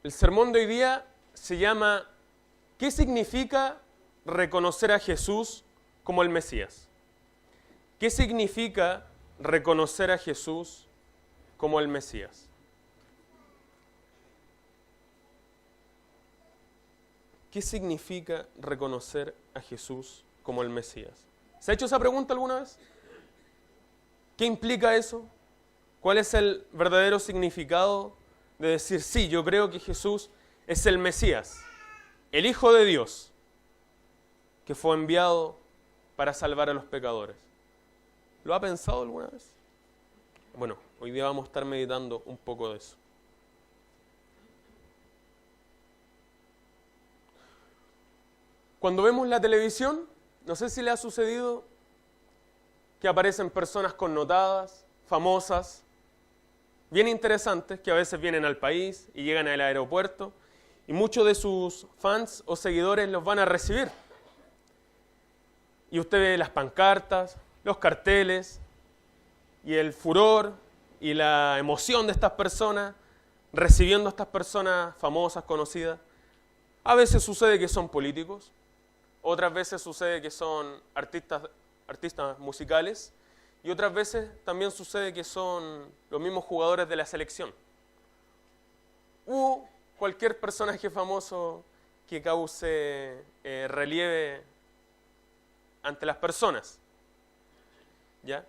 El sermón de hoy día se llama ¿qué significa reconocer a Jesús como el Mesías? ¿Qué significa reconocer a Jesús como el Mesías? ¿Qué significa reconocer a Jesús como el Mesías? ¿Se ha hecho esa pregunta alguna vez? ¿Qué implica eso? ¿Cuál es el verdadero significado de decir, sí, yo creo que Jesús es el Mesías, el Hijo de Dios, que fue enviado para salvar a los pecadores? ¿Lo ha pensado alguna vez? Bueno, hoy día vamos a estar meditando un poco de eso. Cuando vemos la televisión, no sé si le ha sucedido que aparecen personas connotadas, famosas, bien interesantes, que a veces vienen al país y llegan al aeropuerto, y muchos de sus fans o seguidores los van a recibir. Y usted ve las pancartas, los carteles, y el furor y la emoción de estas personas, recibiendo a estas personas famosas, conocidas. A veces sucede que son políticos, otras veces sucede que son artistas musicales, y otras veces también sucede que son los mismos jugadores de la selección. O cualquier personaje famoso que cause relieve ante las personas. ¿Ya?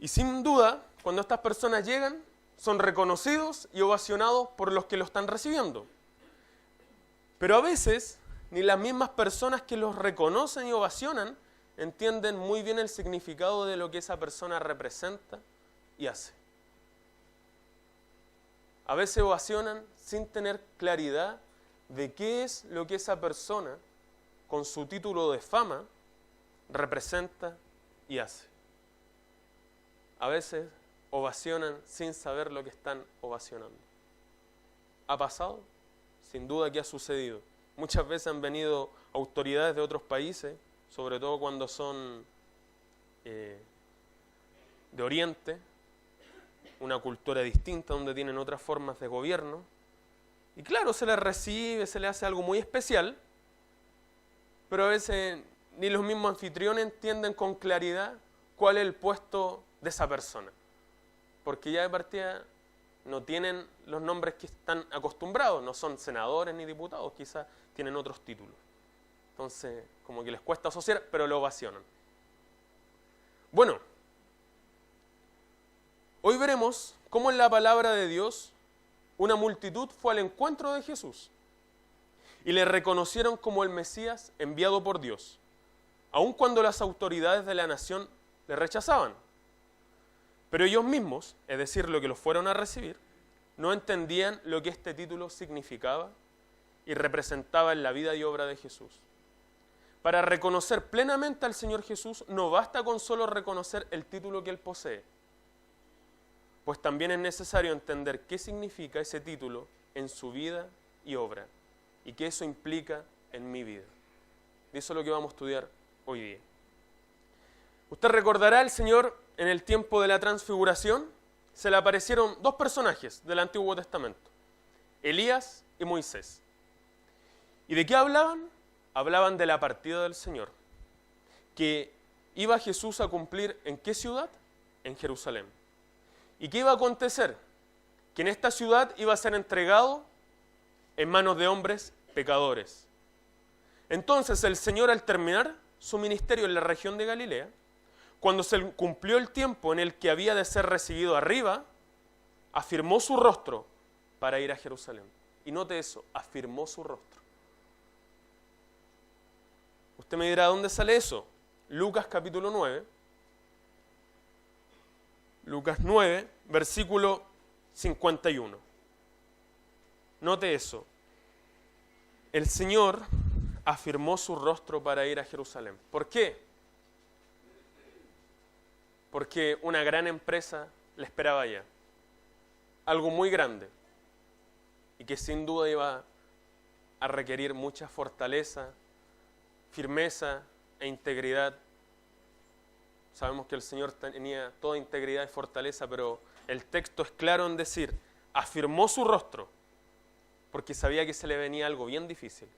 Y sin duda, cuando estas personas llegan, son reconocidos y ovacionados por los que lo están recibiendo. Pero a veces, ni las mismas personas que los reconocen y ovacionan entienden muy bien el significado de lo que esa persona representa y hace. A veces ovacionan sin tener claridad de qué es lo que esa persona, con su título de fama, representa y hace. A veces ovacionan sin saber lo que están ovacionando. ¿Ha pasado? Sin duda que ha sucedido. Muchas veces han venido autoridades de otros países, sobre todo cuando son de Oriente, una cultura distinta donde tienen otras formas de gobierno. Y claro, se les recibe, se les hace algo muy especial, pero a veces ni los mismos anfitriones entienden con claridad cuál es el puesto de esa persona. Porque ya de partida no tienen los nombres que están acostumbrados, no son senadores ni diputados, quizás tienen otros títulos. Entonces, como que les cuesta asociar, pero lo ovacionan. Bueno, hoy veremos cómo en la palabra de Dios una multitud fue al encuentro de Jesús y le reconocieron como el Mesías enviado por Dios, aun cuando las autoridades de la nación le rechazaban. Pero ellos mismos, es decir, los que los fueron a recibir, no entendían lo que este título significaba y representaba en la vida y obra de Jesús. Para reconocer plenamente al Señor Jesús no basta con solo reconocer el título que Él posee, pues también es necesario entender qué significa ese título en su vida y obra y qué eso implica en mi vida. Y eso es lo que vamos a estudiar hoy día. Usted recordará al Señor en el tiempo de la transfiguración, se le aparecieron dos personajes del Antiguo Testamento, Elías y Moisés. ¿Y de qué hablaban? Hablaban de la partida del Señor, que iba Jesús a cumplir ¿en qué ciudad? En Jerusalén. ¿Y qué iba a acontecer? Que en esta ciudad iba a ser entregado en manos de hombres pecadores. Entonces el Señor, al terminar su ministerio en la región de Galilea, cuando se cumplió el tiempo en el que había de ser recibido arriba, afirmó su rostro para ir a Jerusalén. Y note eso, afirmó su rostro. Usted me dirá, ¿dónde sale eso? Lucas capítulo 9. Lucas 9, versículo 51. Note eso. El Señor afirmó su rostro para ir a Jerusalén. ¿Por qué? Porque una gran empresa le esperaba allá. Algo muy grande. Y que sin duda iba a requerir mucha fortaleza, firmeza e integridad. Sabemos que el Señor tenía toda integridad y fortaleza, pero el texto es claro en decir, afirmó su rostro, porque sabía que se le venía algo bien difícil,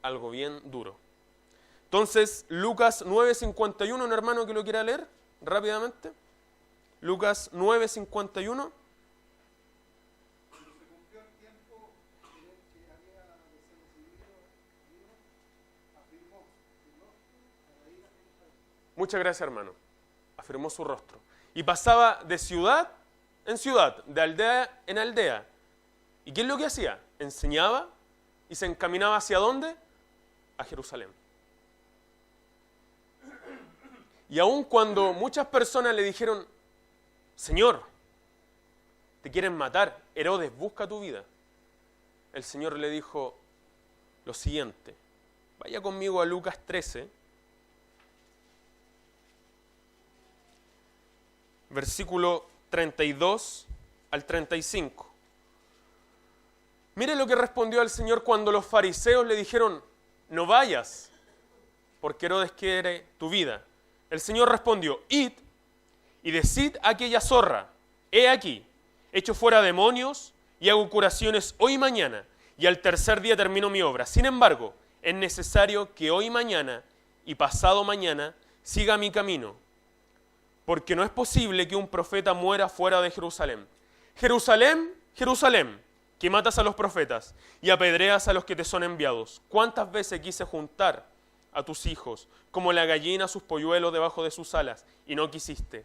algo bien duro. Entonces, Lucas 9:51, un hermano que lo quiera leer rápidamente. Lucas 9:51. Muchas gracias, hermano. Afirmó su rostro. Y pasaba de ciudad en ciudad, de aldea en aldea. ¿Y qué es lo que hacía? Enseñaba y se encaminaba ¿hacia dónde? A Jerusalén. Y aun cuando muchas personas le dijeron, Señor, te quieren matar, Herodes, busca tu vida. El Señor le dijo lo siguiente, vaya conmigo a Lucas 13, versículo 32 al 35. Mire lo que respondió el Señor cuando los fariseos le dijeron, no vayas, porque Herodes quiere tu vida. El Señor respondió, id y decid a aquella zorra, he aquí, echo fuera demonios y hago curaciones hoy y mañana, y al tercer día termino mi obra. Sin embargo, es necesario que hoy y mañana y pasado mañana siga mi camino, porque no es posible que un profeta muera fuera de Jerusalén. Jerusalén, Jerusalén, que matas a los profetas y apedreas a los que te son enviados. ¿Cuántas veces quise juntar a tus hijos como la gallina a sus polluelos debajo de sus alas, y no quisiste?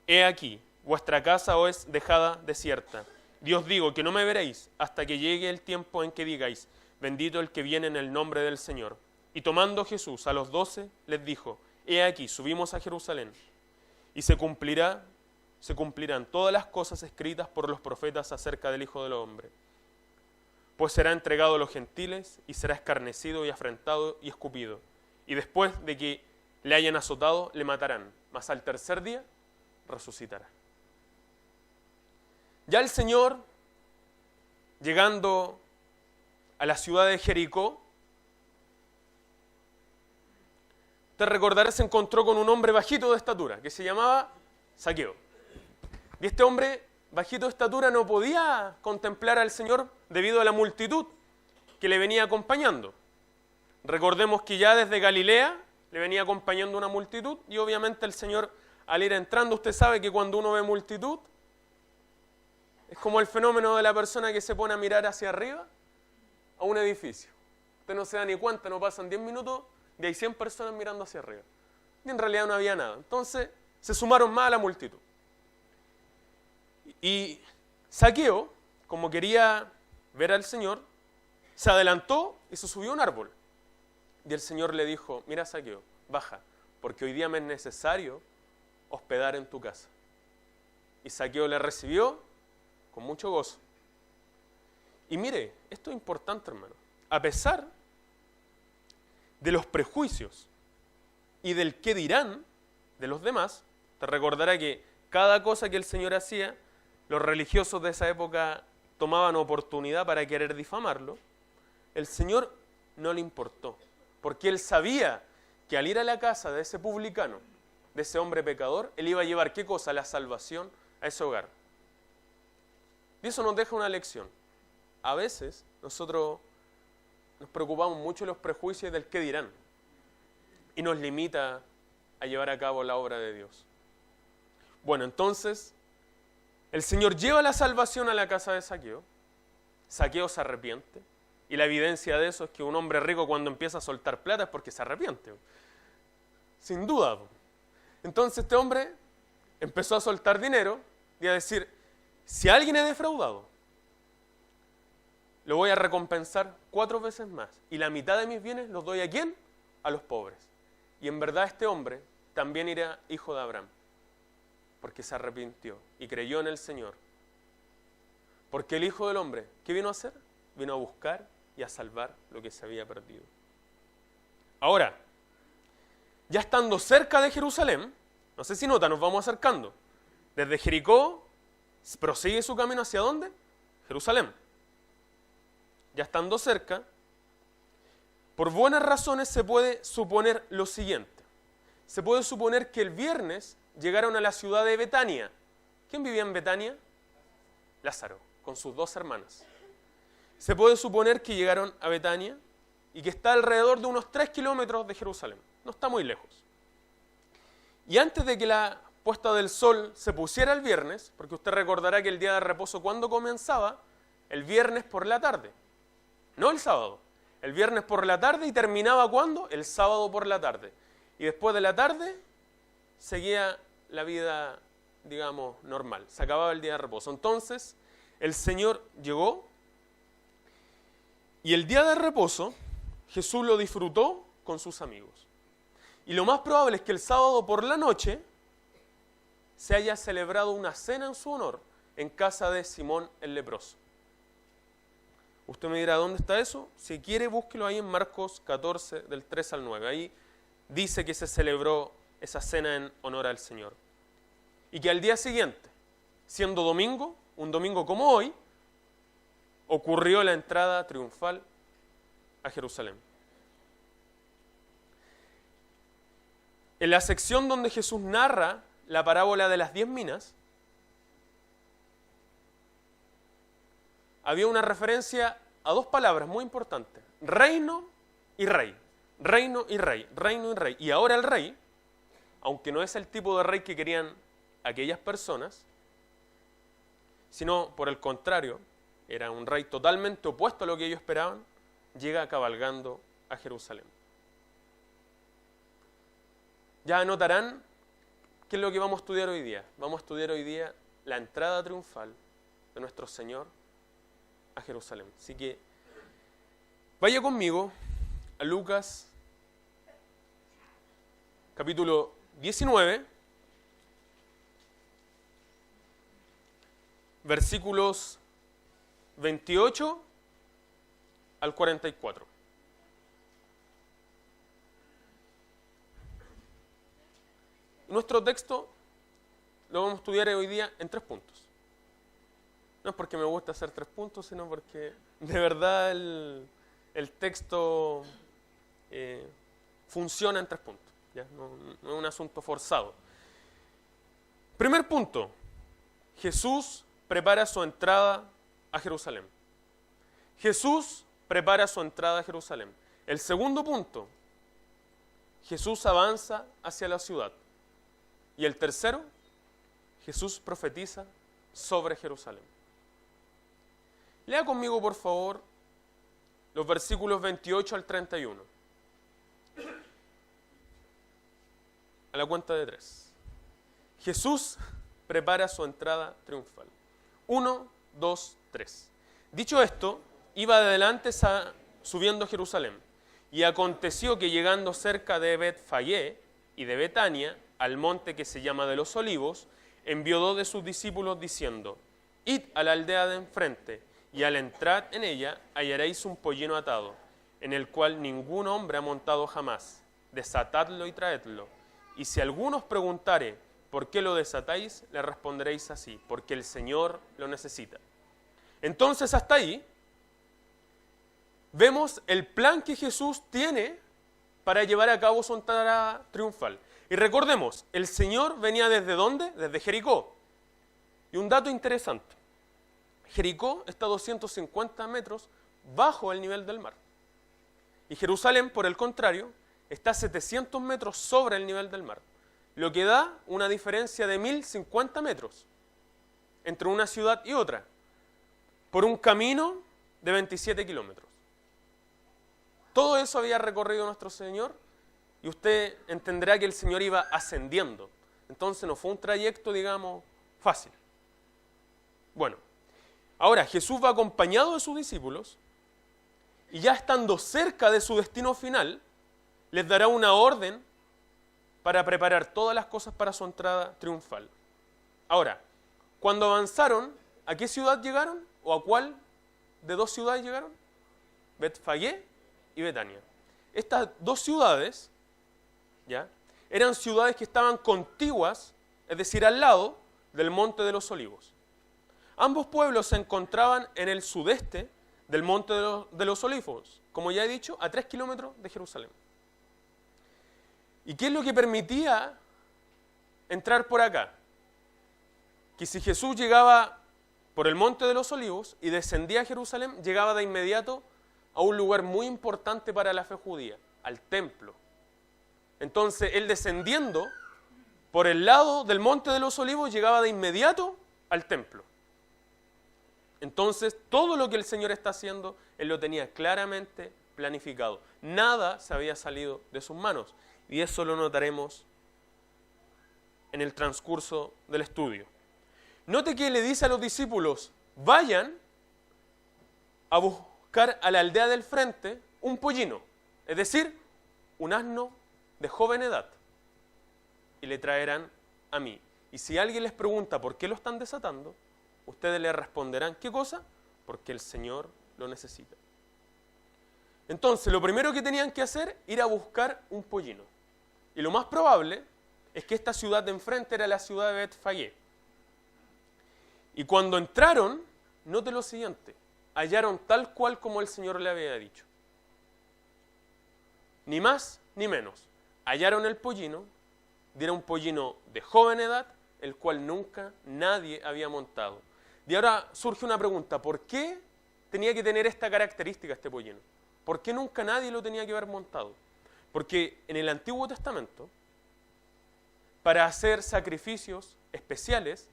He aquí, vuestra casa os es dejada desierta. Dios digo que no me veréis hasta que llegue el tiempo en que digáis, bendito el que viene en el nombre del Señor. Y tomando Jesús a los 12, les dijo, he aquí, subimos a Jerusalén, y se cumplirán todas las cosas escritas por los profetas acerca del Hijo del Hombre. Pues será entregado a los gentiles, y será escarnecido y afrentado y escupido. Y después de que le hayan azotado, le matarán, mas al tercer día resucitará. Ya el Señor, llegando a la ciudad de Jericó, te recordarás, se encontró con un hombre bajito de estatura, que se llamaba Zaqueo. Y este hombre bajito de estatura no podía contemplar al Señor debido a la multitud que le venía acompañando. Recordemos que ya desde Galilea le venía acompañando una multitud, y obviamente el Señor, al ir entrando, usted sabe que cuando uno ve multitud, es como el fenómeno de la persona que se pone a mirar hacia arriba a un edificio. Usted no se da ni cuenta, no pasan 10 minutos y hay 100 personas mirando hacia arriba. Y en realidad no había nada. Entonces se sumaron más a la multitud. Y Zaqueo, como quería ver al Señor, se adelantó y se subió a un árbol. Y el Señor le dijo, mira Zaqueo, baja, porque hoy día me es necesario hospedar en tu casa. Y Zaqueo le recibió con mucho gozo. Y mire, esto es importante, hermano. A pesar de los prejuicios y del qué dirán de los demás, te recordará que cada cosa que el Señor hacía, los religiosos de esa época tomaban oportunidad para querer difamarlo. El Señor no le importó, porque Él sabía que al ir a la casa de ese publicano, de ese hombre pecador, Él iba a llevar, ¿qué cosa? La salvación a ese hogar. Y eso nos deja una lección. A veces nosotros nos preocupamos mucho de los prejuicios del qué dirán, y nos limita a llevar a cabo la obra de Dios. Bueno, entonces, el Señor lleva la salvación a la casa de Zaqueo. Zaqueo se arrepiente, y la evidencia de eso es que un hombre rico, cuando empieza a soltar plata, es porque se arrepiente. Sin duda. Entonces este hombre empezó a soltar dinero y a decir, si alguien he defraudado, lo voy a recompensar 4 veces más, y la mitad de mis bienes los doy ¿a quién? A los pobres. Y en verdad este hombre también era hijo de Abraham, porque se arrepintió y creyó en el Señor. Porque el Hijo del Hombre, ¿qué vino a hacer? Vino a buscar y a salvar lo que se había perdido. Ahora, ya estando cerca de Jerusalén, no sé si nota, nos vamos acercando. Desde Jericó prosigue su camino ¿hacia dónde? Jerusalén. Ya estando cerca, por buenas razones se puede suponer lo siguiente. Se puede suponer que el viernes llegaron a la ciudad de Betania. ¿Quién vivía en Betania? Lázaro, con sus 2 hermanas. se puede suponer que llegaron a Betania y que está alrededor de unos 3 kilómetros de Jerusalén. No está muy lejos. Y antes de que la puesta del sol se pusiera el viernes, porque usted recordará que el día de reposo, ¿cuándo comenzaba? El viernes por la tarde, no el sábado. El viernes por la tarde y terminaba ¿cuándo? El sábado por la tarde. Y después de la tarde seguía la vida, digamos, normal. Se acababa el día de reposo. Entonces, el Señor llegó y el día de reposo Jesús lo disfrutó con sus amigos. Y lo más probable es que el sábado por la noche se haya celebrado una cena en su honor en casa de Simón el leproso. Usted me dirá, ¿dónde está eso? Si quiere, búsquelo ahí en Marcos 14, del 3 al 9. Ahí dice que se celebró esa cena en honor al Señor. Y que al día siguiente, siendo domingo, un domingo como hoy, ocurrió la entrada triunfal a Jerusalén. En la sección donde Jesús narra la parábola de las 10 minas, había una referencia a dos palabras muy importantes: reino y rey. Reino y rey, reino y rey. Y ahora el rey, aunque no es el tipo de rey que querían aquellas personas, sino por el contrario, era un rey totalmente opuesto a lo que ellos esperaban, llega cabalgando a Jerusalén. Ya notarán qué es lo que vamos a estudiar hoy día. Vamos a estudiar hoy día la entrada triunfal de nuestro Señor a Jerusalén. Así que vaya conmigo a Lucas capítulo 19, versículos 28 al 44. Nuestro texto lo vamos a estudiar hoy día en 3 puntos. No es porque me gusta hacer 3 puntos, sino porque de verdad el texto funciona en 3 puntos. ¿Ya? No es un asunto forzado. Primer punto: Jesús prepara su entrada a Jerusalén. Jesús prepara su entrada a Jerusalén. El segundo punto: Jesús avanza hacia la ciudad. Y el tercero: Jesús profetiza sobre Jerusalén. Lea conmigo, por favor, los versículos 28 al 31. A la cuenta de 3. Jesús prepara su entrada triunfal. 1, 2, 3. Dicho esto, iba adelante subiendo a Jerusalén. Y aconteció que llegando cerca de Betfagé y de Betania, al monte que se llama de los Olivos, envió 2 de sus discípulos diciendo: id a la aldea de enfrente, y al entrar en ella hallaréis un pollino atado, en el cual ningún hombre ha montado jamás. Desatadlo y traedlo. Y si alguno os preguntare por qué lo desatáis, le responderéis así: porque el Señor lo necesita. Entonces, hasta ahí vemos el plan que Jesús tiene para llevar a cabo su entrada triunfal. Y recordemos, el Señor venía ¿desde dónde? Desde Jericó. Y un dato interesante: Jericó está a 250 metros bajo el nivel del mar. Y Jerusalén, por el contrario, está a 700 metros sobre el nivel del mar, lo que da una diferencia de 1050 metros entre una ciudad y otra, por un camino de 27 kilómetros. Todo eso había recorrido nuestro Señor, y usted entenderá que el Señor iba ascendiendo. Entonces no fue un trayecto, digamos, fácil. Bueno, ahora Jesús va acompañado de sus discípulos, y ya estando cerca de su destino final, les dará una orden para preparar todas las cosas para su entrada triunfal. Ahora, cuando avanzaron, ¿a qué ciudad llegaron? ¿O a cuál de 2 ciudades llegaron? Betfagé y Betania. Estas 2 ciudades, ¿ya?, eran ciudades que estaban contiguas, es decir, al lado del Monte de los Olivos. Ambos pueblos se encontraban en el sudeste del Monte de los Olivos, como ya he dicho, a 3 kilómetros de Jerusalén. ¿Y qué es lo que permitía entrar por acá? Que si Jesús llegaba por el monte de los olivos y descendía a Jerusalén, llegaba de inmediato a un lugar muy importante para la fe judía, al templo. Entonces, él descendiendo por el lado del monte de los olivos, llegaba de inmediato al templo. Entonces, todo lo que el Señor está haciendo, él lo tenía claramente planificado. Nada se había salido de sus manos. Y eso lo notaremos en el transcurso del estudio. Note que le dice a los discípulos, vayan a buscar a la aldea del frente un pollino, es decir, un asno de joven edad, y le traerán a mí. Y si alguien les pregunta por qué lo están desatando, ustedes le responderán, ¿qué cosa? Porque el Señor lo necesita. Entonces, lo primero que tenían que hacer, ir a buscar un pollino. Y lo más probable es que esta ciudad de enfrente era la ciudad de Betfagé. Y cuando entraron, note lo siguiente, hallaron tal cual como el Señor le había dicho. Ni más ni menos. Hallaron el pollino, y era un pollino de joven edad, el cual nunca nadie había montado. Y ahora surge una pregunta, ¿por qué tenía que tener esta característica este pollino? ¿Por qué nunca nadie lo tenía que haber montado? Porque en el Antiguo Testamento, para hacer sacrificios especiales,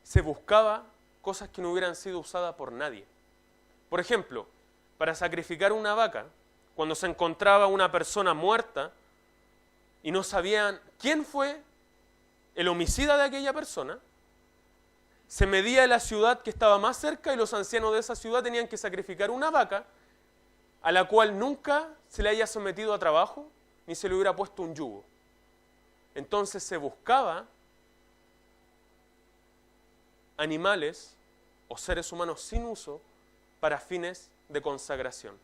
se buscaba cosas que no hubieran sido usadas por nadie. Por ejemplo, para sacrificar una vaca, cuando se encontraba una persona muerta y no sabían quién fue el homicida de aquella persona, se medía la ciudad que estaba más cerca y los ancianos de esa ciudad tenían que sacrificar una vaca a la cual nunca se le haya sometido a trabajo ni se le hubiera puesto un yugo. Entonces se buscaba animales o seres humanos sin uso para fines de consagración,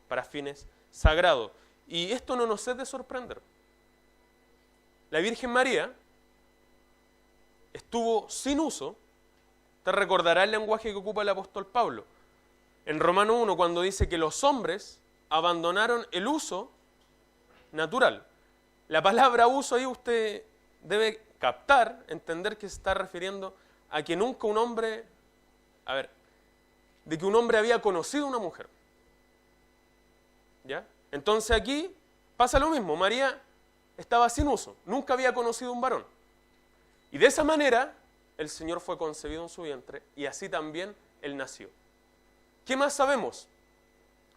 para fines sagrados. Y esto no nos es de sorprender. La Virgen María estuvo sin uso. Te recordará el lenguaje que ocupa el apóstol Pablo. En Romano 1, cuando dice que los hombres abandonaron el uso natural. La palabra uso ahí usted debe captar, entender que se está refiriendo a que nunca un hombre, de que un hombre había conocido a una mujer. ¿Ya? Entonces aquí pasa lo mismo, María estaba sin uso, nunca había conocido a un varón. Y de esa manera el Señor fue concebido en su vientre y así también Él nació. ¿Qué más sabemos?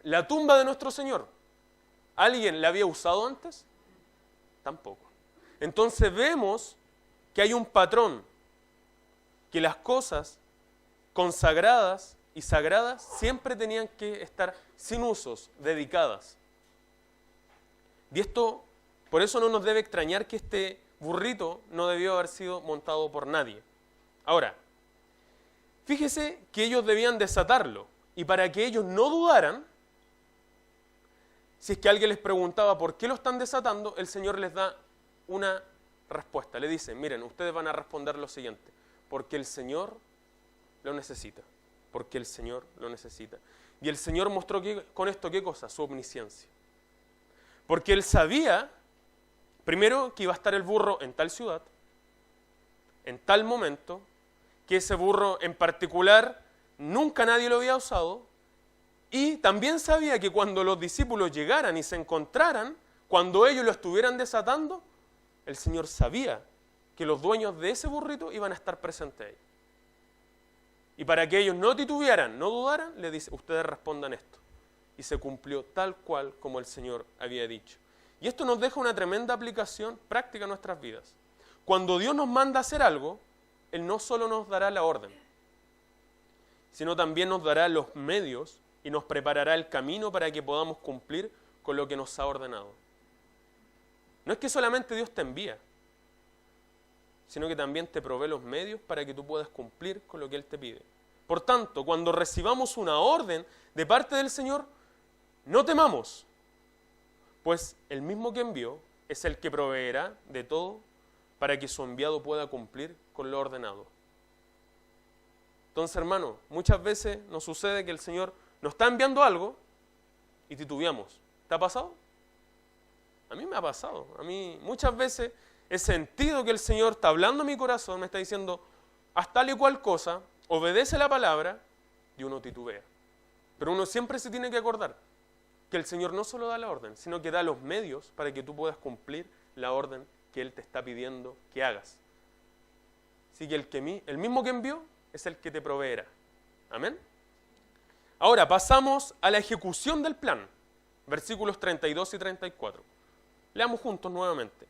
La tumba de nuestro Señor, ¿alguien la había usado antes? Tampoco. Entonces vemos que hay un patrón, que las cosas consagradas y sagradas siempre tenían que estar sin usos, dedicadas. Y esto, por eso no nos debe extrañar que este burrito no debió haber sido montado por nadie. Ahora, fíjese que ellos debían desatarlo, y para que ellos no dudaran, si es que alguien les preguntaba por qué lo están desatando, el Señor les da una respuesta. Le dice, miren, ustedes van a responder lo siguiente, porque el Señor lo necesita, porque el Señor lo necesita. Y el Señor mostró con esto, ¿qué cosa? Su omnisciencia. Porque Él sabía, primero, que iba a estar el burro en tal ciudad, en tal momento, que ese burro en particular nunca nadie lo había usado, y también sabía que cuando los discípulos llegaran y se encontraran, cuando ellos lo estuvieran desatando, el Señor sabía que los dueños de ese burrito iban a estar presentes ahí. Y para que ellos no titubearan, no dudaran, le dice, ustedes respondan esto. Y se cumplió tal cual como el Señor había dicho. Y esto nos deja una tremenda aplicación práctica en nuestras vidas. Cuando Dios nos manda a hacer algo, Él no solo nos dará la orden, sino también nos dará los medios y nos preparará el camino para que podamos cumplir con lo que nos ha ordenado. No es que solamente Dios te envía, sino que también te provee los medios para que tú puedas cumplir con lo que Él te pide. Por tanto, cuando recibamos una orden de parte del Señor, no temamos, pues el mismo que envió es el que proveerá de todo para que su enviado pueda cumplir con lo ordenado. Entonces, hermano, muchas veces nos sucede que el Señor nos está enviando algo y titubeamos. ¿Te ha pasado? A mí me ha pasado. A mí muchas veces he sentido que el Señor está hablando a mi corazón, me está diciendo, haz tal y cual cosa, obedece la palabra y uno titubea. Pero uno siempre se tiene que acordar que el Señor no solo da la orden, sino que da los medios para que tú puedas cumplir la orden que Él te está pidiendo que hagas. Así que el mismo que envió es el que te proveerá. Amén. Ahora pasamos a la ejecución del plan. Versículos 32 y 34. Leamos juntos nuevamente.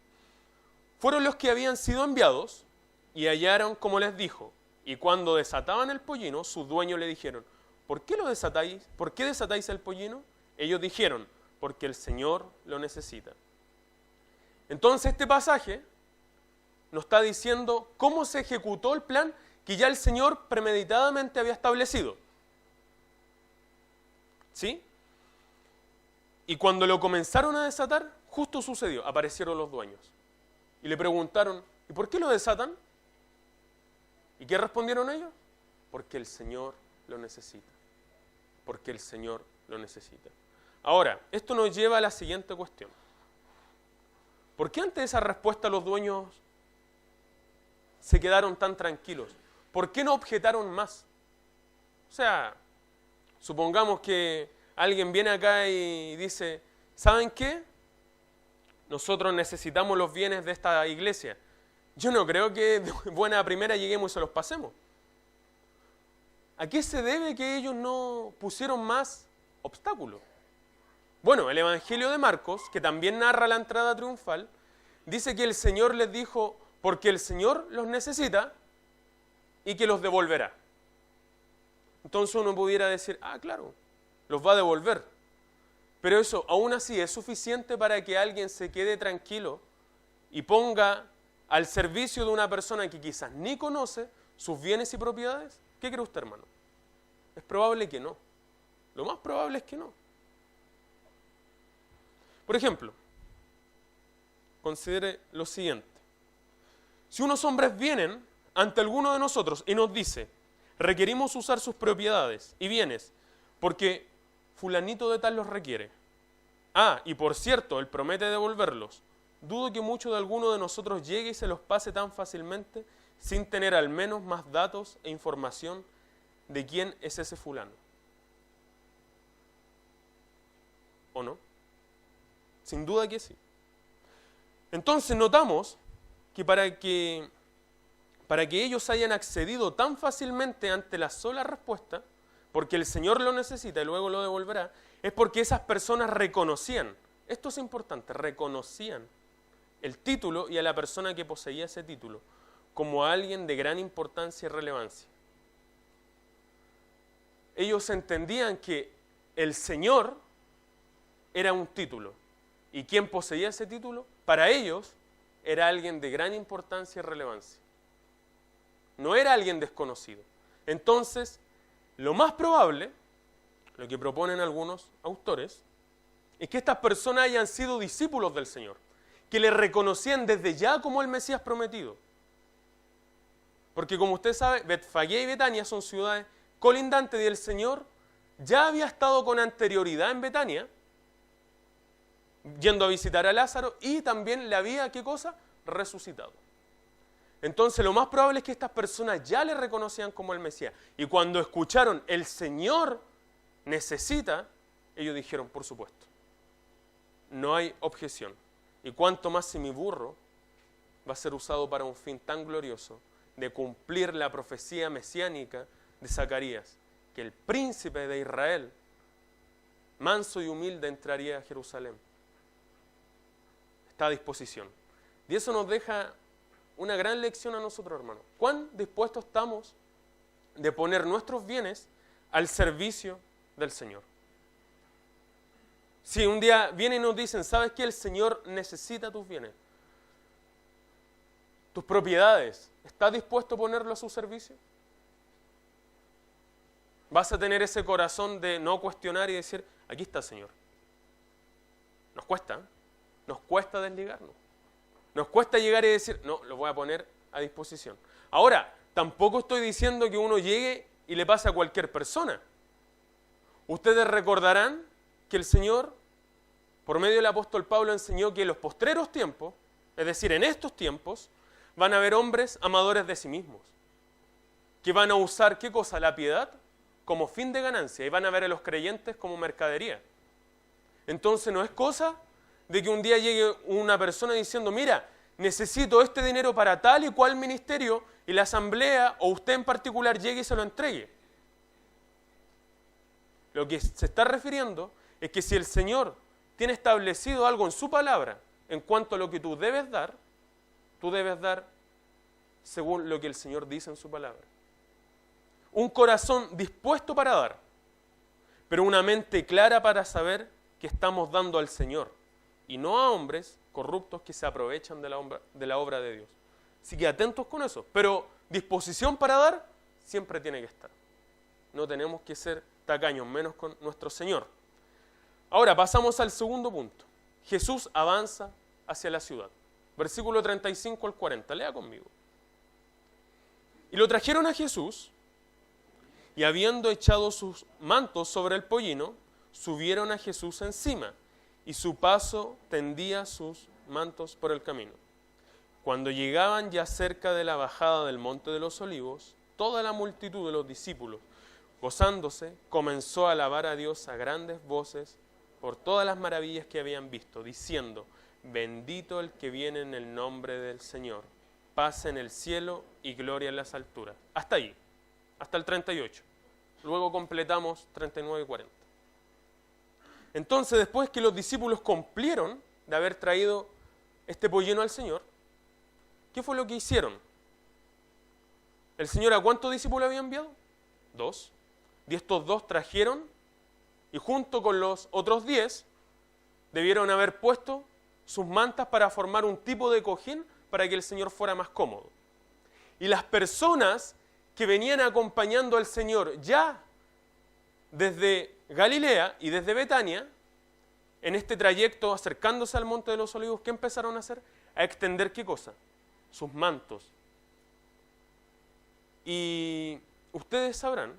Fueron los que habían sido enviados y hallaron como les dijo. Y cuando desataban el pollino, sus dueños le dijeron, ¿por qué lo desatáis? ¿Por qué desatáis el pollino? Ellos dijeron, porque el Señor lo necesita. Entonces este pasaje nos está diciendo cómo se ejecutó el plan que ya el Señor premeditadamente había establecido. ¿Sí? Y cuando lo comenzaron a desatar, justo sucedió, aparecieron los dueños. Y le preguntaron, ¿y por qué lo desatan? ¿Y qué respondieron ellos? Porque el Señor lo necesita. Porque el Señor lo necesita. Ahora, esto nos lleva a la siguiente cuestión. ¿Por qué ante esa respuesta los dueños se quedaron tan tranquilos? ¿Por qué no objetaron más? O sea, supongamos que alguien viene acá y dice, ¿saben qué? Nosotros necesitamos los bienes de esta iglesia. Yo no creo que de buena primera lleguemos y se los pasemos. ¿A qué se debe que ellos no pusieron más obstáculos? Bueno, el Evangelio de Marcos, que también narra la entrada triunfal, dice que el Señor les dijo, porque el Señor los necesita y que los devolverá. Entonces uno pudiera decir, claro, los va a devolver. Pero eso aún así es suficiente para que alguien se quede tranquilo y ponga al servicio de una persona que quizás ni conoce sus bienes y propiedades. ¿Qué cree usted, hermano? Es probable que no. Lo más probable es que no. Por ejemplo, considere lo siguiente. Si unos hombres vienen ante alguno de nosotros y nos dice, requerimos usar sus propiedades y bienes, porque fulanito de tal los requiere. Y por cierto, él promete devolverlos. Dudo que mucho de alguno de nosotros llegue y se los pase tan fácilmente sin tener al menos más datos e información de quién es ese fulano. ¿O no? Sin duda que sí. Entonces notamos que para que ellos hayan accedido tan fácilmente ante la sola respuesta, porque el Señor lo necesita y luego lo devolverá, es porque esas personas reconocían, esto es importante, reconocían el título y a la persona que poseía ese título como a alguien de gran importancia y relevancia. Ellos entendían que el Señor era un título y quien poseía ese título, para ellos, era alguien de gran importancia y relevancia. No era alguien desconocido. Entonces, lo más probable, lo que proponen algunos autores, es que estas personas hayan sido discípulos del Señor, que le reconocían desde ya como el Mesías prometido. Porque como usted sabe, Betfagé y Betania son ciudades colindantes y el Señor ya había estado con anterioridad en Betania, yendo a visitar a Lázaro, y también le había, ¿qué cosa? Resucitado. Entonces lo más probable es que estas personas ya le reconocían como el Mesías. Y cuando escucharon, el Señor necesita, ellos dijeron, por supuesto, no hay objeción. Y cuánto más si mi burro va a ser usado para un fin tan glorioso de cumplir la profecía mesiánica de Zacarías, que el príncipe de Israel, manso y humilde, entraría a Jerusalén. Está a disposición. Y eso nos deja una gran lección a nosotros, hermanos. ¿Cuán dispuestos estamos de poner nuestros bienes al servicio del Señor? Si un día vienen y nos dicen, ¿sabes qué? El Señor necesita tus bienes, tus propiedades, ¿estás dispuesto a ponerlo a su servicio? ¿Vas a tener ese corazón de no cuestionar y decir, aquí está el Señor? Nos cuesta desligarnos. Nos cuesta llegar y decir, no, lo voy a poner a disposición. Ahora, tampoco estoy diciendo que uno llegue y le pase a cualquier persona. Ustedes recordarán que el Señor, por medio del apóstol Pablo, enseñó que en los postreros tiempos, es decir, en estos tiempos, van a haber hombres amadores de sí mismos, que van a usar, ¿qué cosa? La piedad como fin de ganancia, y van a ver a los creyentes como mercadería. Entonces no es cosa de que un día llegue una persona diciendo, mira, necesito este dinero para tal y cual ministerio, y la asamblea, o usted en particular, llegue y se lo entregue. Lo que se está refiriendo es que si el Señor tiene establecido algo en su palabra en cuanto a lo que tú debes dar según lo que el Señor dice en su palabra. Un corazón dispuesto para dar, pero una mente clara para saber que estamos dando al Señor y no a hombres corruptos que se aprovechan de la obra de Dios. Así que atentos con eso, pero disposición para dar siempre tiene que estar. No tenemos que ser tacaños, menos con nuestro Señor. Ahora pasamos al segundo punto. Jesús avanza hacia la ciudad. Versículo 35 al 40, lea conmigo. Y lo trajeron a Jesús, y habiendo echado sus mantos sobre el pollino, subieron a Jesús encima, y su paso tendía sus mantos por el camino. Cuando llegaban ya cerca de la bajada del Monte de los Olivos, toda la multitud de los discípulos, gozándose, comenzó a alabar a Dios a grandes voces por todas las maravillas que habían visto, diciendo, bendito el que viene en el nombre del Señor, paz en el cielo y gloria en las alturas. Hasta ahí, hasta el 38. Luego completamos 39 y 40. Entonces, después que los discípulos cumplieron de haber traído este pollino al Señor, ¿qué fue lo que hicieron? ¿El Señor a cuántos discípulos había enviado? 2. Y estos 2 trajeron, y junto con los otros 10, debieron haber puesto sus mantas para formar un tipo de cojín para que el Señor fuera más cómodo. Y las personas que venían acompañando al Señor ya desde Galilea y desde Betania, en este trayecto acercándose al Monte de los Olivos, ¿qué empezaron a hacer? A extender ¿qué cosa? Sus mantos. Y ustedes sabrán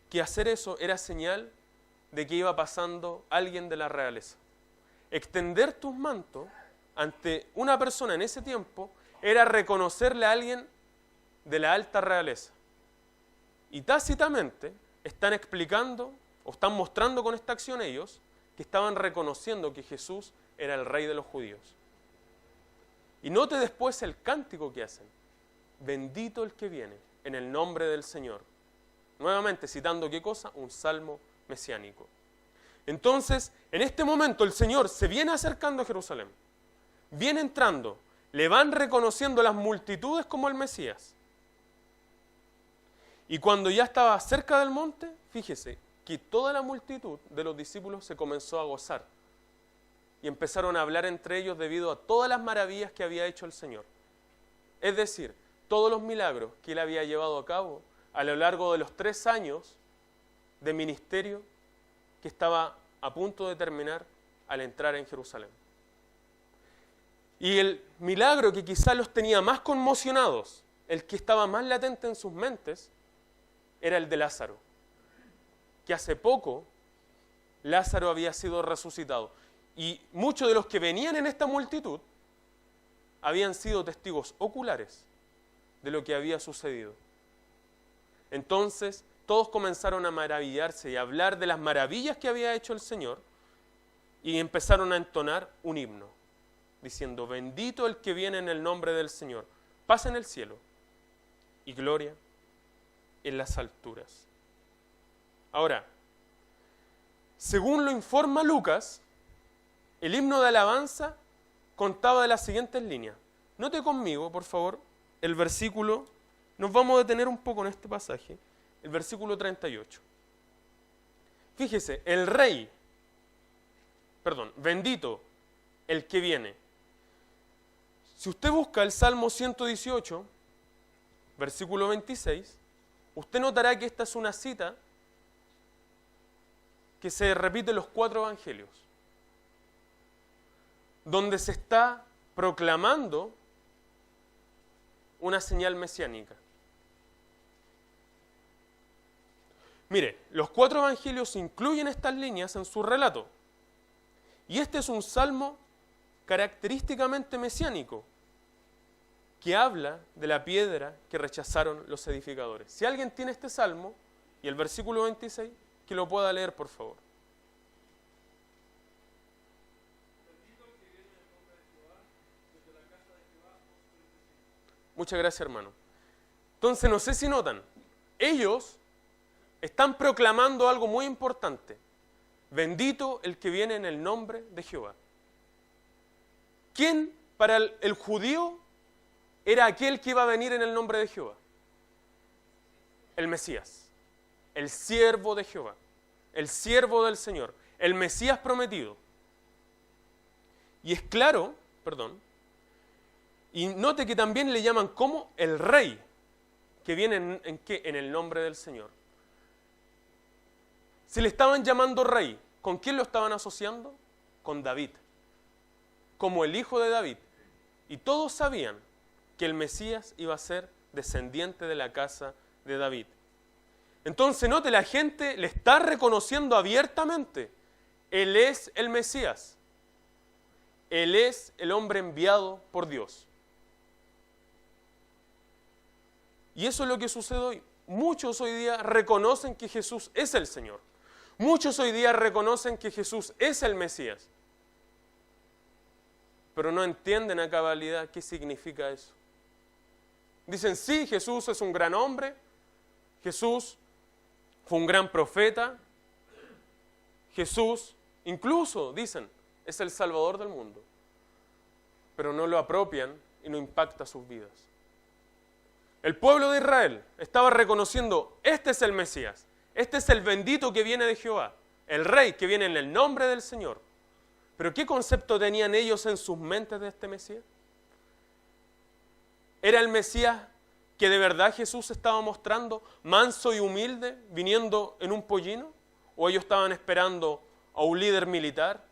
que hacer eso era señal de que iba pasando alguien de la realeza. Extender tus mantos ante una persona en ese tiempo era reconocerle a alguien de la alta realeza. Y tácitamente están explicando o están mostrando con esta acción ellos que estaban reconociendo que Jesús era el rey de los judíos. Y note después el cántico que hacen. Bendito el que viene en el nombre del Señor. Nuevamente citando ¿qué cosa? Un salmo mesiánico. Entonces, en este momento el Señor se viene acercando a Jerusalén. Viene entrando. Le van reconociendo las multitudes como el Mesías. Y cuando ya estaba cerca del monte, fíjese que toda la multitud de los discípulos se comenzó a gozar. Y empezaron a hablar entre ellos debido a todas las maravillas que había hecho el Señor. Es decir, todos los milagros que Él había llevado a cabo a lo largo de los 3 años de ministerio que estaba a punto de terminar al entrar en Jerusalén. Y el milagro que quizás los tenía más conmocionados, el que estaba más latente en sus mentes, era el de Lázaro. Que hace poco Lázaro había sido resucitado. Y muchos de los que venían en esta multitud habían sido testigos oculares de lo que había sucedido. Entonces, todos comenzaron a maravillarse y a hablar de las maravillas que había hecho el Señor y empezaron a entonar un himno, diciendo, bendito el que viene en el nombre del Señor, paz en el cielo y gloria en las alturas. Ahora, según lo informa Lucas, el himno de alabanza contaba de las siguientes líneas. Note conmigo, por favor, el versículo, nos vamos a detener un poco en este pasaje, el versículo 38. Fíjese, bendito el que viene. Si usted busca el Salmo 118, versículo 26, usted notará que esta es una cita que se repite en los 4 evangelios, donde se está proclamando una señal mesiánica. Mire, los 4 evangelios incluyen estas líneas en su relato. Y este es un salmo característicamente mesiánico, que habla de la piedra que rechazaron los edificadores. Si alguien tiene este salmo y el versículo 26, que lo pueda leer, por favor. Muchas gracias, hermano. Entonces, no sé si notan, ellos están proclamando algo muy importante. Bendito el que viene en el nombre de Jehová. ¿Quién para el judío era aquel que iba a venir en el nombre de Jehová? El Mesías, el siervo de Jehová, el siervo del Señor, el Mesías prometido. Y es claro, y note que también le llaman como el rey, que viene en el nombre del Señor. Si le estaban llamando rey, ¿con quién lo estaban asociando? Con David, como el hijo de David. Y todos sabían que el Mesías iba a ser descendiente de la casa de David. Entonces, note, la gente le está reconociendo abiertamente. Él es el Mesías. Él es el hombre enviado por Dios. Y eso es lo que sucede hoy. Muchos hoy día reconocen que Jesús es el Señor. Muchos hoy día reconocen que Jesús es el Mesías. Pero no entienden a cabalidad qué significa eso. Dicen, sí, Jesús es un gran hombre. Jesús fue un gran profeta. Jesús, incluso, dicen, es el Salvador del mundo. Pero no lo apropian y no impacta sus vidas. El pueblo de Israel estaba reconociendo, este es el Mesías, este es el bendito que viene de Jehová, el rey que viene en el nombre del Señor. Pero ¿qué concepto tenían ellos en sus mentes de este Mesías? ¿Era el Mesías que de verdad Jesús estaba mostrando, manso y humilde, viniendo en un pollino? ¿O ellos estaban esperando a un líder militar,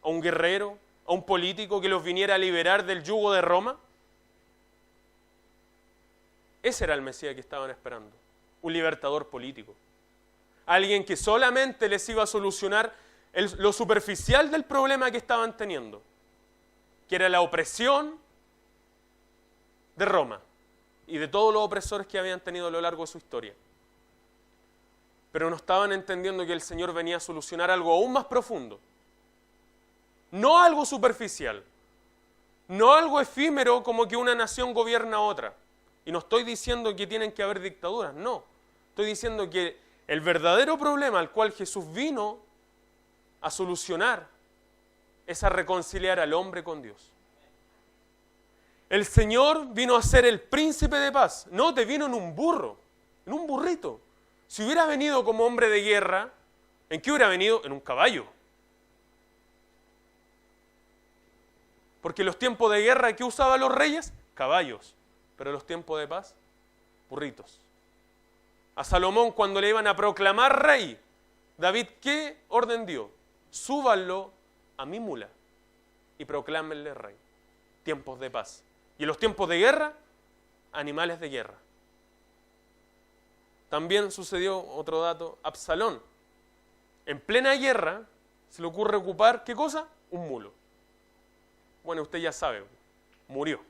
a un guerrero, a un político que los viniera a liberar del yugo de Roma? Ese era el Mesías que estaban esperando, un libertador político. Alguien que solamente les iba a solucionar lo superficial del problema que estaban teniendo, que era la opresión de Roma y de todos los opresores que habían tenido a lo largo de su historia. Pero no estaban entendiendo que el Señor venía a solucionar algo aún más profundo. No algo superficial, no algo efímero como que una nación gobierna a otra. Y no estoy diciendo que tienen que haber dictaduras, no. Estoy diciendo que el verdadero problema al cual Jesús vino a solucionar es a reconciliar al hombre con Dios. El Señor vino a ser el príncipe de paz. No, te vino en un burro, en un burrito. Si hubiera venido como hombre de guerra, ¿en qué hubiera venido? En un caballo. Porque en los tiempos de guerra, ¿qué usaban los reyes? Caballos. Pero en los tiempos de paz, burritos. A Salomón, cuando le iban a proclamar rey, David, ¿qué orden dio? Súbanlo a mi mula y proclámenle rey. Tiempos de paz. Y en los tiempos de guerra, animales de guerra. También sucedió otro dato, Absalón. En plena guerra, se le ocurre ocupar, ¿qué cosa? Un mulo. Bueno, usted ya sabe, murió.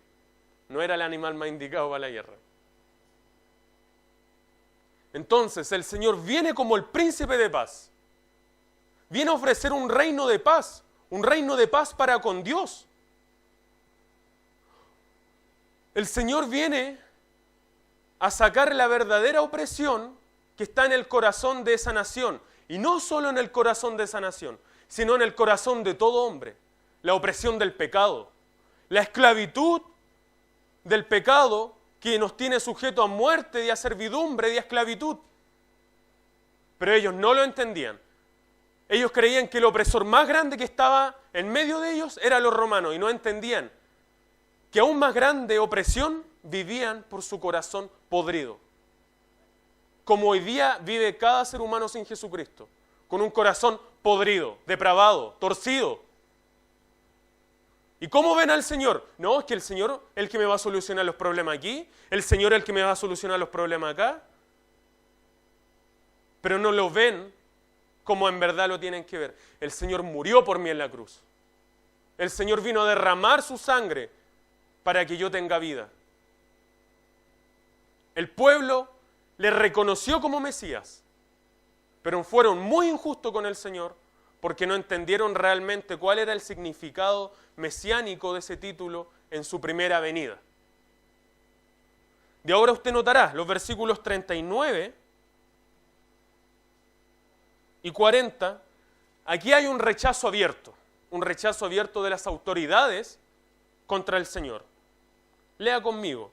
No era el animal más indicado para la guerra. Entonces, el Señor viene como el príncipe de paz. Viene a ofrecer un reino de paz para con Dios. El Señor viene a sacar la verdadera opresión que está en el corazón de esa nación. Y no solo en el corazón de esa nación, sino en el corazón de todo hombre. La opresión del pecado, la esclavitud del pecado que nos tiene sujeto a muerte y a servidumbre y a esclavitud. Pero ellos no lo entendían. Ellos creían que el opresor más grande que estaba en medio de ellos era los romanos y no entendían que aún más grande opresión vivían por su corazón podrido. Como hoy día vive cada ser humano sin Jesucristo, con un corazón podrido, depravado, torcido. ¿Y cómo ven al Señor? No, es que el Señor es el que me va a solucionar los problemas aquí, el Señor es el que me va a solucionar los problemas acá. Pero no lo ven como en verdad lo tienen que ver. El Señor murió por mí en la cruz. El Señor vino a derramar su sangre para que yo tenga vida. El pueblo le reconoció como Mesías, pero fueron muy injustos con el Señor porque no entendieron realmente cuál era el significado mesiánico de ese título en su primera venida. De ahora usted notará los versículos 39 y 40, aquí hay un rechazo abierto de las autoridades contra el Señor. Lea conmigo.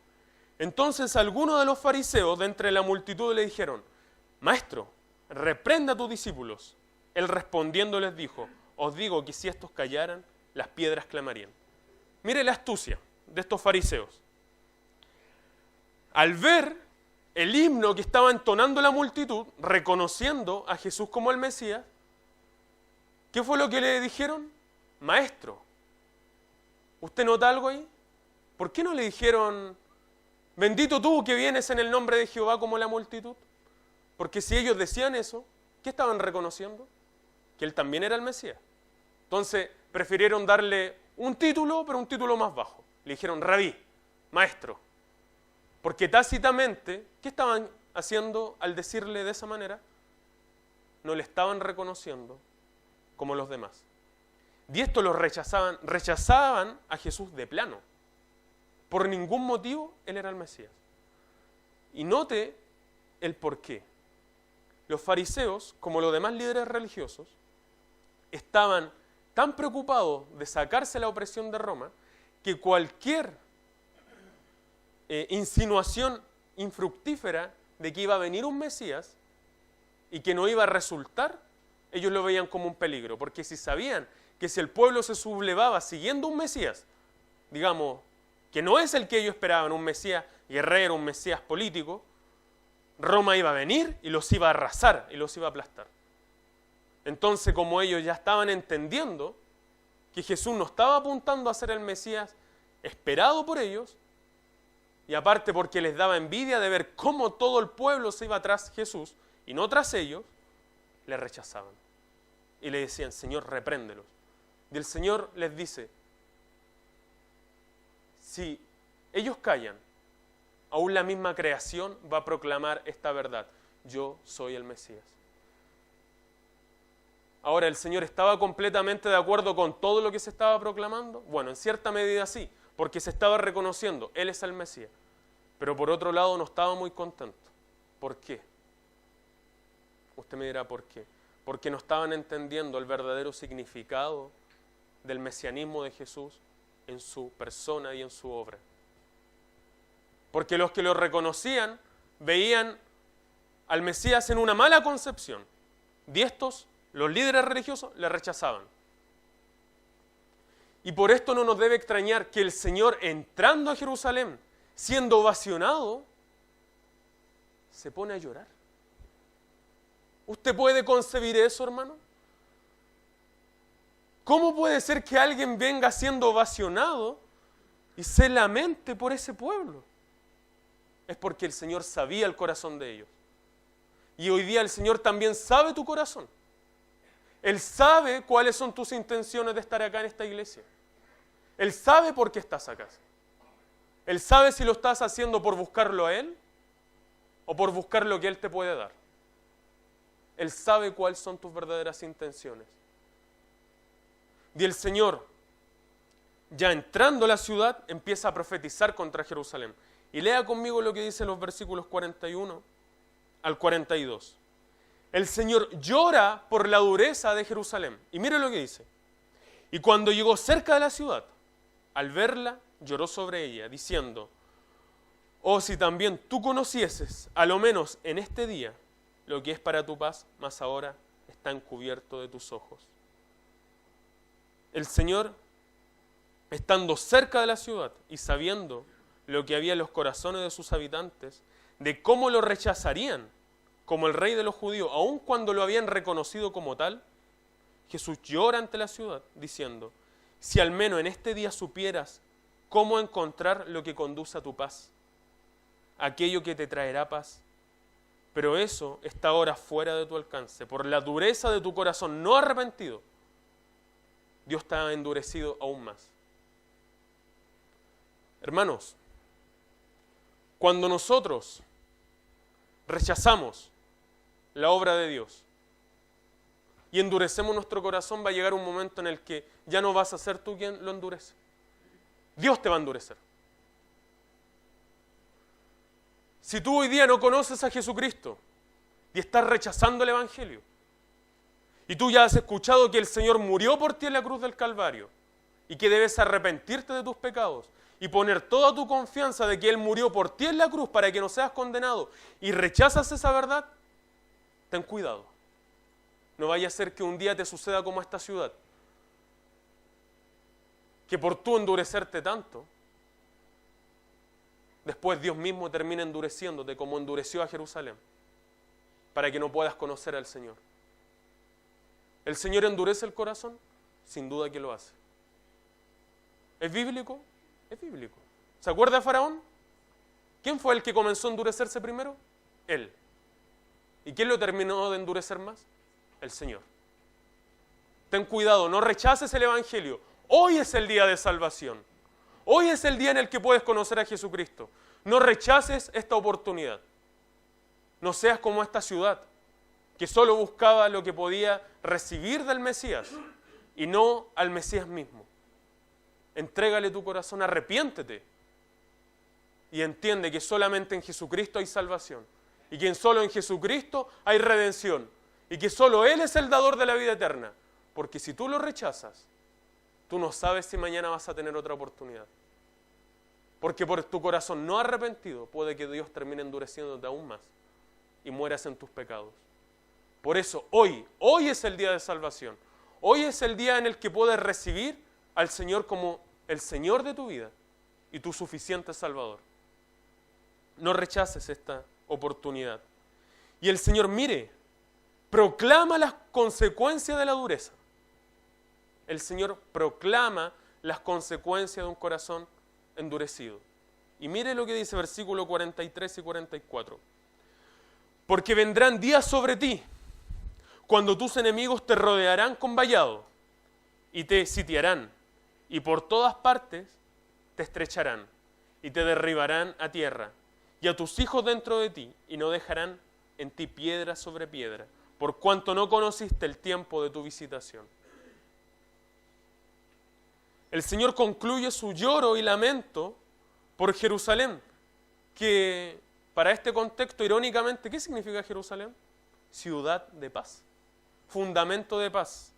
Entonces algunos de los fariseos de entre la multitud le dijeron: Maestro, reprenda a tus discípulos. Él respondiendo les dijo: os digo que si estos callaran, las piedras clamarían. Mire la astucia de estos fariseos. Al ver el himno que estaba entonando la multitud, reconociendo a Jesús como el Mesías, ¿qué fue lo que le dijeron? Maestro. ¿Usted nota algo ahí? ¿Por qué no le dijeron: bendito tú que vienes en el nombre de Jehová, como la multitud? Porque si ellos decían eso, ¿qué estaban reconociendo? Que él también era el Mesías. Entonces prefirieron darle un título, pero un título más bajo. Le dijeron rabí, maestro. Porque tácitamente, ¿qué estaban haciendo al decirle de esa manera? No le estaban reconociendo como los demás. Y esto los rechazaban a Jesús de plano. Por ningún motivo él era el Mesías. Y note el porqué. Los fariseos, como los demás líderes religiosos, estaban tan preocupados de sacarse la opresión de Roma que cualquier insinuación infructífera de que iba a venir un Mesías y que no iba a resultar, ellos lo veían como un peligro, porque si sabían que si el pueblo se sublevaba siguiendo un Mesías, digamos, que no es el que ellos esperaban, un Mesías guerrero, un Mesías político, Roma iba a venir y los iba a arrasar y los iba a aplastar. Entonces, como ellos ya estaban entendiendo que Jesús no estaba apuntando a ser el Mesías esperado por ellos, y aparte porque les daba envidia de ver cómo todo el pueblo se iba tras Jesús y no tras ellos, le rechazaban. Y le decían: Señor, repréndelos. Y el Señor les dice: si ellos callan, aún la misma creación va a proclamar esta verdad: yo soy el Mesías. Ahora, ¿el Señor estaba completamente de acuerdo con todo lo que se estaba proclamando? Bueno, en cierta medida sí, porque se estaba reconociendo, Él es el Mesías. Pero por otro lado no estaba muy contento. ¿Por qué? Usted me dirá ¿por qué? Porque no estaban entendiendo el verdadero significado del mesianismo de Jesús en su persona y en su obra. Porque los que lo reconocían veían al Mesías en una mala concepción. Y estos, los líderes religiosos, le rechazaban. Y por esto no nos debe extrañar que el Señor, entrando a Jerusalén, siendo ovacionado, se pone a llorar. ¿Usted puede concebir eso, hermano? ¿Cómo puede ser que alguien venga siendo ovacionado y se lamente por ese pueblo? Es porque el Señor sabía el corazón de ellos. Y hoy día el Señor también sabe tu corazón. Él sabe cuáles son tus intenciones de estar acá en esta iglesia. Él sabe por qué estás acá. Él sabe si lo estás haciendo por buscarlo a Él o por buscar lo que Él te puede dar. Él sabe cuáles son tus verdaderas intenciones. Y el Señor, ya entrando a la ciudad, empieza a profetizar contra Jerusalén. Y lea conmigo lo que dicen los versículos 41 al 42. El Señor llora por la dureza de Jerusalén. Y mire lo que dice. Y cuando llegó cerca de la ciudad, al verla, lloró sobre ella, diciendo: oh, si también tú conocieses, a lo menos en este día, lo que es para tu paz, mas ahora está encubierto de tus ojos. El Señor, estando cerca de la ciudad y sabiendo lo que había en los corazones de sus habitantes, de cómo lo rechazarían como el rey de los judíos, aun cuando lo habían reconocido como tal, Jesús llora ante la ciudad, diciendo: si al menos en este día supieras cómo encontrar lo que conduce a tu paz, aquello que te traerá paz. Pero eso está ahora fuera de tu alcance, por la dureza de tu corazón no arrepentido. Dios te ha endurecido aún más. Hermanos, cuando nosotros rechazamos la obra de Dios y endurecemos nuestro corazón, va a llegar un momento en el que ya no vas a ser tú quien lo endurece. Dios te va a endurecer. Si tú hoy día no conoces a Jesucristo y estás rechazando el Evangelio, y tú ya has escuchado que el Señor murió por ti en la cruz del Calvario, y que debes arrepentirte de tus pecados, y poner toda tu confianza de que Él murió por ti en la cruz para que no seas condenado, y rechazas esa verdad, ten cuidado. No vaya a ser que un día te suceda como a esta ciudad, que por tú endurecerte tanto, después Dios mismo termina endureciéndote como endureció a Jerusalén, para que no puedas conocer al Señor. ¿El Señor endurece el corazón? Sin duda que lo hace. ¿Es bíblico? Es bíblico. ¿Se acuerda de Faraón? ¿Quién fue el que comenzó a endurecerse primero? Él. ¿Y quién lo terminó de endurecer más? El Señor. Ten cuidado, no rechaces el Evangelio. Hoy es el día de salvación. Hoy es el día en el que puedes conocer a Jesucristo. No rechaces esta oportunidad. No seas como esta ciudad, que solo buscaba lo que podía recibir del Mesías y no al Mesías mismo. Entrégale tu corazón, arrepiéntete y entiende que solamente en Jesucristo hay salvación y que solo en Jesucristo hay redención y que solo Él es el dador de la vida eterna. Porque si tú lo rechazas, tú no sabes si mañana vas a tener otra oportunidad. Porque por tu corazón no arrepentido puede que Dios termine endureciéndote aún más y mueras en tus pecados. Por eso hoy es el día de salvación. Hoy es el día en el que puedes recibir al Señor como el Señor de tu vida y tu suficiente Salvador. No rechaces esta oportunidad. Y el Señor, mire, proclama las consecuencias de la dureza. El Señor proclama las consecuencias de un corazón endurecido. Y mire lo que dice versículo 43 y 44. Porque vendrán días sobre ti, cuando tus enemigos te rodearán con vallado y te sitiarán, y por todas partes te estrecharán y te derribarán a tierra, y a tus hijos dentro de ti, y no dejarán en ti piedra sobre piedra, por cuanto no conociste el tiempo de tu visitación. El Señor concluye su lloro y lamento por Jerusalén, que para este contexto, irónicamente, ¿qué significa Jerusalén? Ciudad de paz, fundamento de paz,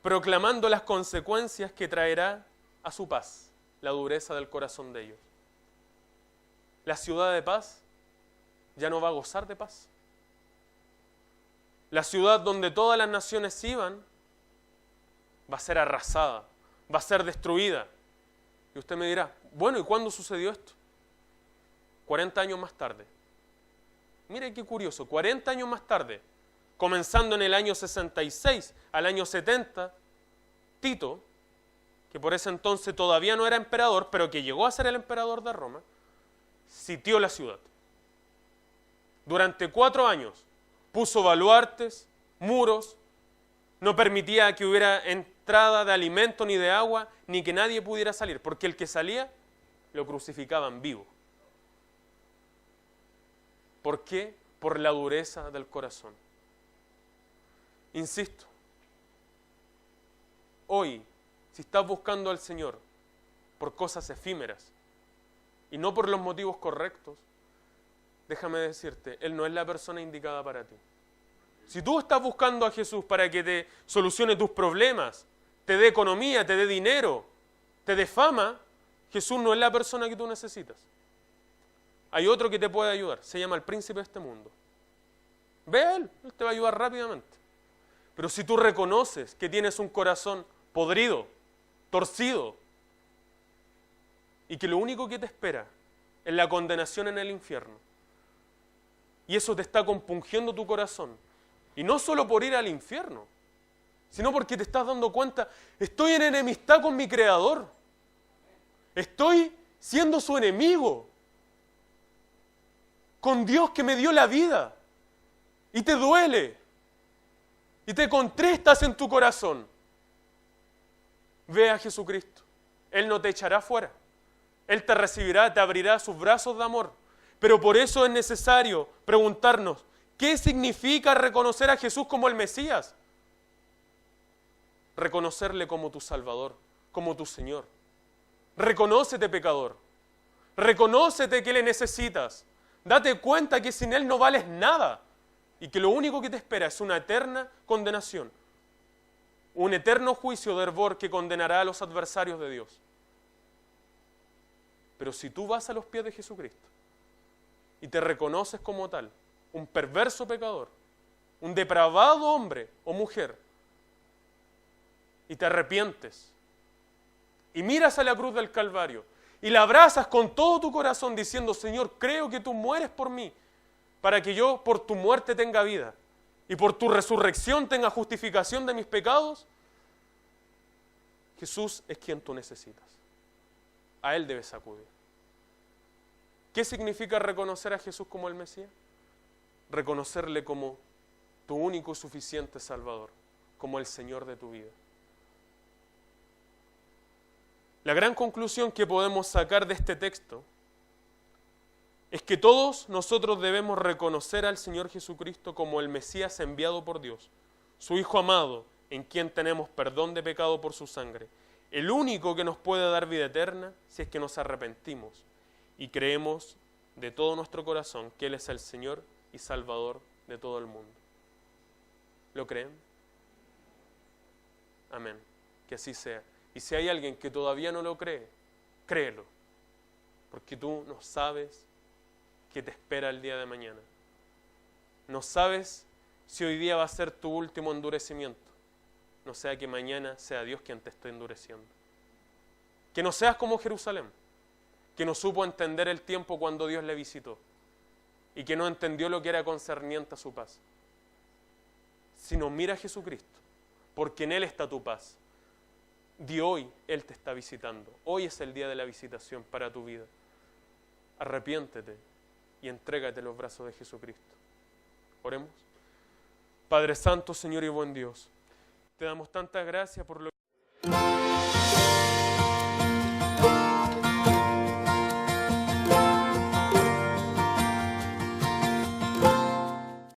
proclamando las consecuencias que traerá a su paz, la dureza del corazón de ellos. La ciudad de paz ya no va a gozar de paz. La ciudad donde todas las naciones iban va a ser arrasada, va a ser destruida. Y usted me dirá, bueno, ¿y cuándo sucedió esto? 40 años más tarde. Mire qué curioso, 40 años más tarde, comenzando en el año 66 al año 70, Tito, que por ese entonces todavía no era emperador, pero que llegó a ser el emperador de Roma, sitió la ciudad. Durante 4 años puso baluartes, muros, no permitía que hubiera entrada de alimento ni de agua, ni que nadie pudiera salir, porque el que salía lo crucificaban vivo. ¿Por qué? Por la dureza del corazón. Insisto, hoy, si estás buscando al Señor por cosas efímeras y no por los motivos correctos, déjame decirte, Él no es la persona indicada para ti. Si tú estás buscando a Jesús para que te solucione tus problemas, te dé economía, te dé dinero, te dé fama, Jesús no es la persona que tú necesitas. Hay otro que te puede ayudar, se llama el príncipe de este mundo. Ve a Él te va a ayudar rápidamente. Pero si tú reconoces que tienes un corazón podrido, torcido, y que lo único que te espera es la condenación en el infierno, y eso te está compungiendo tu corazón, y no solo por ir al infierno, sino porque te estás dando cuenta, estoy en enemistad con mi Creador, estoy siendo su enemigo, con Dios que me dio la vida, y te duele, y te contristas en tu corazón. Ve a Jesucristo, Él no te echará fuera, Él te recibirá, te abrirá sus brazos de amor, Pero por eso es necesario preguntarnos, ¿qué significa reconocer a Jesús como el Mesías? Reconocerle como tu Salvador, como tu Señor. Reconócete pecador. Reconócete que le necesitas. Date cuenta que sin Él no vales nada y que lo único que te espera es una eterna condenación. Un eterno juicio de hervor que condenará a los adversarios de Dios. Pero si tú vas a los pies de Jesucristo y te reconoces como tal, un perverso pecador, un depravado hombre o mujer, y te arrepientes, y miras a la cruz del Calvario, y la abrazas con todo tu corazón diciendo, Señor, creo que tú mueres por mí, para que yo por tu muerte tenga vida, y por tu resurrección tenga justificación de mis pecados, Jesús es quien tú necesitas. A Él debes acudir. ¿Qué significa reconocer a Jesús como el Mesías? Reconocerle como tu único y suficiente Salvador, como el Señor de tu vida. La gran conclusión que podemos sacar de este texto es que todos nosotros debemos reconocer al Señor Jesucristo como el Mesías enviado por Dios, su Hijo amado, en quien tenemos perdón de pecado por su sangre, el único que nos puede dar vida eterna si es que nos arrepentimos y creemos de todo nuestro corazón que Él es el Señor y Salvador de todo el mundo. ¿Lo creen? Amén. Que así sea. Y si hay alguien que todavía no lo cree, créelo, porque tú no sabes qué te espera el día de mañana. No sabes si hoy día va a ser tu último endurecimiento. No sea que mañana sea Dios quien te esté endureciendo. Que no seas como Jerusalén, que no supo entender el tiempo cuando Dios le visitó y que no entendió lo que era concerniente a su paz. Sino mira a Jesucristo, porque en Él está tu paz. De hoy Él te está visitando. Hoy es el día de la visitación para tu vida. Arrepiéntete y entrégate en los brazos de Jesucristo. Oremos. Padre Santo, Señor y buen Dios, te damos tantas gracias por lo